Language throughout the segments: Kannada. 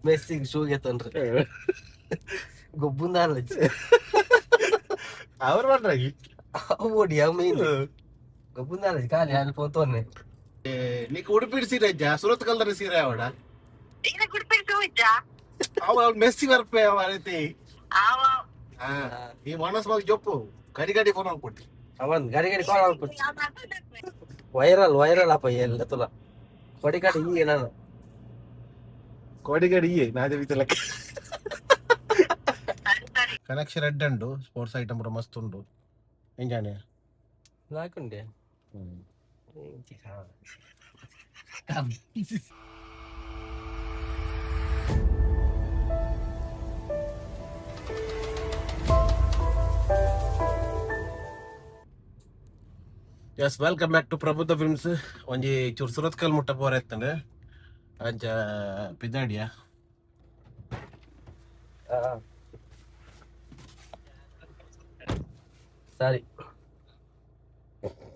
ಮೆಸ್ಸಿಗೆ ಶೂಗೆ ತಂದ್ರಿ ಗೊಬ್ಬುಂದ ಅವ್ರು ಮಾಡ್ರಾಗಿ ಓಡಿ ಮೀನು ಗೊಬ್ಬುಂದ ಖಾಲಿ ಅಲ್ಲಿ ಪೋತೋನೆ నీకు ఉడిపిడి సీరే సురత్ కలర్ సీరే ఆవిడ అవు మెస్సి వరపే అయితే ఈ మనస్ మాకు చెప్పు గడి గడి ఫోನ್ అనుకుంಟಿ ಅವನ್ ಗಡಿ ಗಡಿ ಕಾಲ್ ಆಗ್ಬಿಟ್ಟು ವೈರಲ್ ಅಪ್ಪ ಎಲ್ಲ ತುಲ ಕೊಡಿ ಕಡಿ ಈ ನಾನು కోడి గడి నాదే వితలక connection red and sports item కూడా మస్తు ఉండు ఏం జానే నాకుండే yes welcome back to Prabuddha Films ಒಂಜಿ ಚೂರು ಸುರತ್ಕಲ್ ಮುಟ್ಟ ಪೋರ ಇತ್ತಂದ್ರೆ ಅಂಚ ಪಿದ್ದಾಡಿಯ ಸರಿ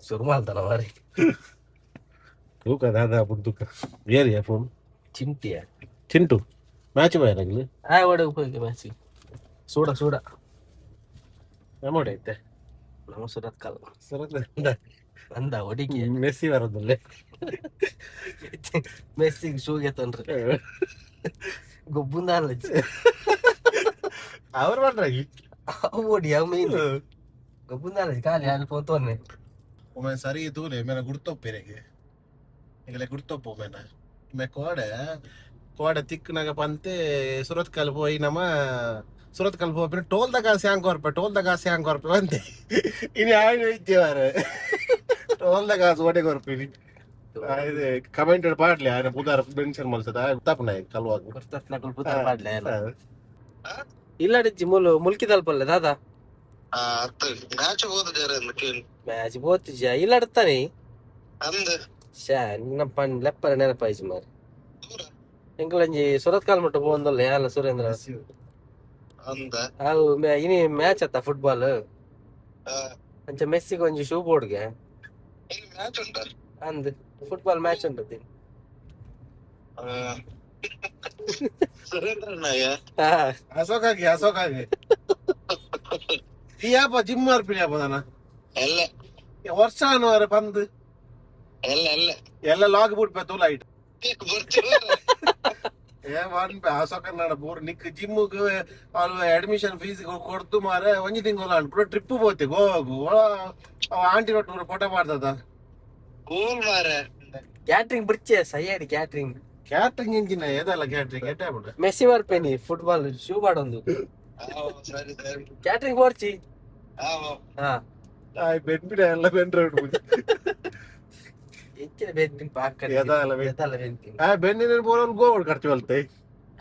ಶುರು ಮಾಡ್ತಾನ ಮಾರಿ ತೂಕ ದಾದಾ ಬುಡ್ದುಕ ಏರಿಯಾ ಫೋನ್ ಚಿಂಟಿಯ ಚಿಂಟು ಮ್ಯಾಚ್ ಬಾಯರಾಗಲಿ ಒಡಗ ಹೋಗಿ ಮ್ಯಾಚ್ ಸೂಡ ನಮ್ಮೋಡೆ ಐತೆ ನಮ್ಮ ಸುರತ್ ಕಾಲ ಸುರತ್ ಅಂದ ಒಡಿಗೆ ಮೆಸ್ಸಿ ಬರೋದಲ್ಲೇ ಮೆಸ್ಸಿಗೆ ಶೂಗೆ ತಂದ್ರಿ ಗೊಬ್ಬುಂದ ಅವ್ರು ಮಾಡ್ರಾಗಿ ಓಡಿ ಮೀನು ಗೊಬ್ಬುಂದ ಖಾಲಿ ಅಲ್ಲಿ ಪೋತೋನೆ ಒಮ್ಮೆ ಸರಿ ತೂಲೆ ಮೇನ ಗುಡ್ತೊಪ್ಪೇರೆಗೆ ಈಗಲೇ ಗುಡ್ತೊಪ್ಪು ಮೇನ ಮೆ ಕೋಡೆ ತಿಕ್ಕನಾಗ ಪಂತೆ ಸುರತ್ ಕಲ್ ಪೋಯಿ ನಮ್ಮ ಸುರತ್ ಕಲ್ ಪೋಪಿನ ಟೋಲ್ದಾಗ ಕಾಸು ಹ್ಯಾಂಗ್ ಕೊರ್ಪೆ ಬಂತೆ ಇನ್ನು ಆಯ್ತು ಇದ್ದೇವಾರೆ ಟೋಲ್ದಾಗ ಕಾಸು ಓಟೆ ಕೊರ್ಪಿನಿ ಇದು ಕಮೆಂಟೆಡ್ ಪಾಡ್ಲಿ ಆಯ್ನ ಪುದಾರ ಮೆನ್ಷನ್ ಮಲ್ಸದ ತಪ್ಪನ ಕಲ್ವಾಗ ಇಲ್ಲಾಡಿಜ್ಜಿ ಮುಲ್ಕಿ ತಲ್ಪಲ್ಲ ದಾದಾ ಮ್ಯಾಚ್ పోతుజా ఇల్లాడుతాని షా నిన్న పని లెప్పర నెనపాయిచి మరి ఇంకలంజి సురత్ కాల్ మట్టు పోందల్ల యాల సురేంద్ర అవు ఇని మ్యాచ్ అత్త ఫుట్బాల్ అంచ మెస్సి కొంచెం షూ పోడుగా అందు ఫుట్బాల్ మ్యాచ్ ఉంటుంది ಅಶೋಕಾಗಿ ಯಾಪ ಜಿಮ್ ಮಾಡ್ತೀನಿ ಅಪ್ಪದಾನ ವರ್ಷ ಅನ್ನೋರೆ ಬಂದು ಎಲ್ಲ ಲಾಗ್ ಬಿಟ್ಪೆ ತೂಲೈಟ್ ಅಶೋಕ ನಾಡ ಬೋರ್ ನಿಕ್ ಜಿಮ್ಗೆ వాళ్ళు ಅಡ್ಮಿಷನ್ ಫೀಸ್ ಕೊಡ್ತು ಮಾರೆ ಒಂಜಿ ತಿಂಗಳು ಅನ್ಬಿಟ್ಟು ಟ್ರಿಪ್ ಹೋಗ್ತಿ ಗೋವಾಗು ಆಂಟಿ ರೊಟ್ಟು ಫೋಟೋ ಮಾಡ್ತದ ಕ್ಯಾಟ್ರಿಂಗ್ ಬಿಡ್ಚೆ ಸಯ್ಯಾಡಿ ಕ್ಯಾಟ್ರಿಂಗ್ ಇಂಜಿನ ಏದಲ್ಲ ಕ್ಯಾಟ್ರಿಂಗ್ ಎಟ್ಟೆ ಬಿಡ ಮೆಸ್ಸಿ ಬರ್ಪೇನಿ ಫುಟ್ಬಾಲ್ ಶೂ ಮಾಡೊಂದು ಕ್ಯಾಟ್ರಿಂಗ್ ಬರ್ಚಿ ಬೆನ್ಬಿಡ ಎಲ್ಲ ಬೆನ್ರ ಹೆಚ್ಚಿನ ಬೆನ್ಪಿನ್ ಪಾಕ ಬೆನ್ನಿನ ಬೋರಲ್ ಗೋವಡ್ ಖರ್ಚು ಬಲ್ತೆ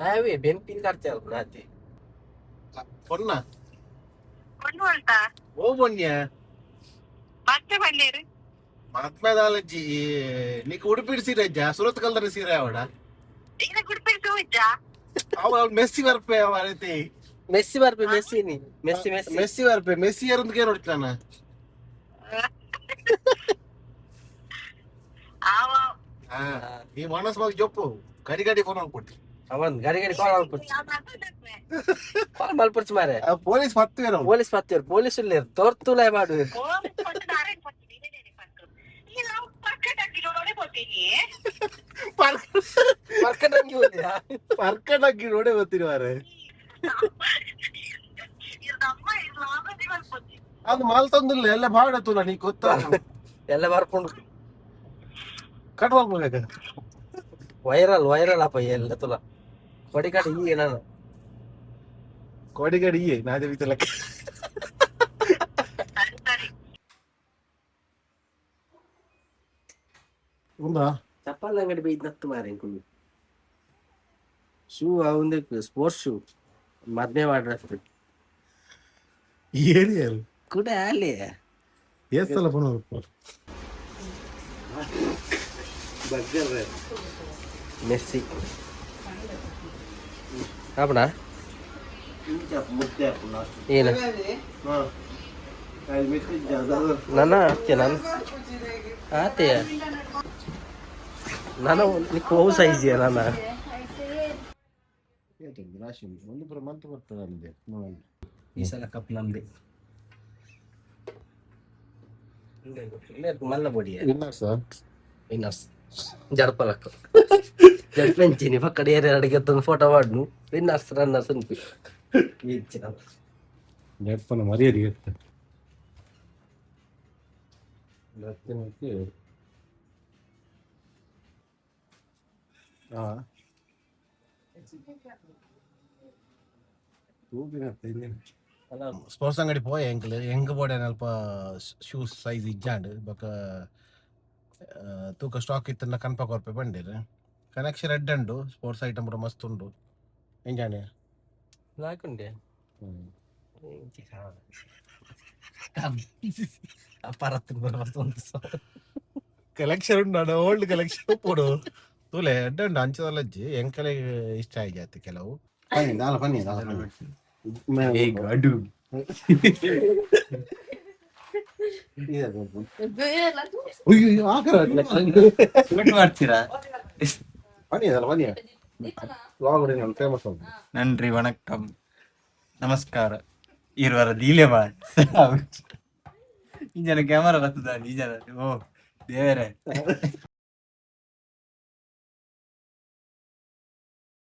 ಅವೇ ಬೆನ್ಪಿನ್ ಖರ್ಚು ಅಲ್ಪ ನಾತಿ ಪೊನ್ನ ಓ ಬೊನ್ಯ ಮತ್ಮೇದಾಲಜ್ಜಿ ನೀಕ್ ಉಡುಪಿಡಿ ಸೀರೆ ಅಜ್ಜ ಸುರತ್ ಕಲ್ದರ ಸೀರೆ ಅವಡ ಅವ ಮೆಸ್ಸಿ ಬರ್ಪೆ ಅವರೈತಿ ಮೆಸ್ಸಿ ಬರ್ಪೆ ಮೆಸ್ಸಿ ಬರ್ಪೆ ಮೆಸ್ಸಿ ಯಾರೊಂದಿಗೆ ನೋಡ್ತಾನ ಈ ಮನಸ್ ಮಾಗ ಜೊಪ್ಪು ಗಡಿ ಗಡಿ ಫೋನ್ ಅನ್ಕೊಟ್ಟಿ ಅವನ್ ಗಡಿ ಕಾಲ್ ಆಗ್ಬಿಟ್ಟು ಕಾಲ್ ಮಲ್ಪರ್ಚ್ ಮಾರೆ ಪೊಲೀಸ್ ಪತ್ತೇರು ಪೊಲೀಸ್ ಇಲ್ಲೇರು ತೋರ್ತುಲೈ ಮಾಡು ಪರ್ಕಡಂಗಿ ನೋಡೇ ಗೊತ್ತಿರಿ ಮಾರೆ ಅದು ಮಾಲ್ ತಂದಿಲ್ಲ ಎಲ್ಲ ಬಾಡತ್ತುಲ್ಲ ನೀ ಗೊತ್ತ ಎಲ್ಲ ಬರ್ಕೊಂಡು ಕಟ್ ಮಾಡ್ಬೇಕು ವೈರಲ್ ಅಪ್ಪ ಎಲ್ಲ ತುಲ ಕೊಡಿ ಕಡಿ ಈ ನಾನು ಕೋಡಿ ಗಡಿ ನಾದೇ ವಿತಲಕ ఉందా ಚಪ್ಪಲ್ ಅಂಗಡಿ ಬೈದ್ ನತ್ತು ಮಾರೆ ಕುಳ್ಳು ಶೂ ಅವಂದಕ್ಕೆ ಸ್ಪೋರ್ಟ್ಸ್ ಶೂ ಮದ್ನೆ ಮಾಡ್ರ ಏರಿಯಲ್ ಕೂಡ ಅಲ್ಲಿ ಎಷ್ಟಲ್ಲ ಫೋನ್ ಮೆಸ್ಸಿ ಕಾಪಣ ಏನ ನನ್ನ ಅತ್ತೆ ನಾನು ಆತೆಯ ನಾನು ನಿಕ್ಕ ಹೌ ಸೈಜಿಯ ನನ್ನ ರಾಶಿ ಒಂದು ಪುರ ಮಂತ್ ಬರ್ತದೆ ಅಂದೆ ಈ ಸಲ ಕಪ್ ನಮ್ದೆ. ಮಲ್ಲ ಬೊಡಿ ವಿನ್ನರ್ಸ್ ಜಡಪಲಕ್ಕ ಜಡ್ಪೆಂಚಿನಿ ಪಕ್ಕದ ಏರಿಯಾಡಿಗೆ ಒಂದು ಫೋಟೋ ಮಾಡ್ನು ವಿನ್ನರ್ಸ್ ರನ್ನರ್ಸ್ ಅನ್ಪಿ ಜಡ್ಪನ ಮರ್ಯಾದೆ ಇರ್ತದೆ. ಸ್ಪೋರ್ಟ್ಸ್ ಅಂಗಡಿ ಪೋಯ ಹೆಂಗ್ ಬೋಡೆ ಅಲ್ಪ ಶೂಸ್ ಸೈಜ್ ಇಜ್ಜಾಂಡ್ ಬೊಕ ತೂಕ ಸ್ಟಾಕ್ ಇತ್ತಲ್ಲ ಕನ್ಪಕ ರೂಪಾಯಿ ಬಂದಿರ ಕನೆಕ್ಷನ್ ರೆಡ್ ಉಂಡು ಸ್ಪೋರ್ಟ್ಸ್ ಐಟಮ್ ಪೂರ ಮಸ್ತ್ ಉಂಡು ಎಂಜಾಣೆ ಲಾಕುಂಡೆ ಕಲೆಕ್ಷನ್ ಉಂಡು ಓಲ್ಡ್ ಕಲೆಕ್ಷನ್ ಪೋಡು ತೂಲೆ ಎಡ್ಡ ಉಂಡು ಅಂಚದಲ್ಲಜ್ಜಿ ಎಂಕಲೆ ಇಷ್ಟ ಆಯ್ತು ಕೆಲವು நன்றி வணக்கம் நமஸ்காரம் இருவர லீಲೆ ಮಾಡಿ ಈ ಜನ ಕ್ಯಾಮರಾ ಬರ್ತದ ಈ ಜನ ಓ ದೇವರೇ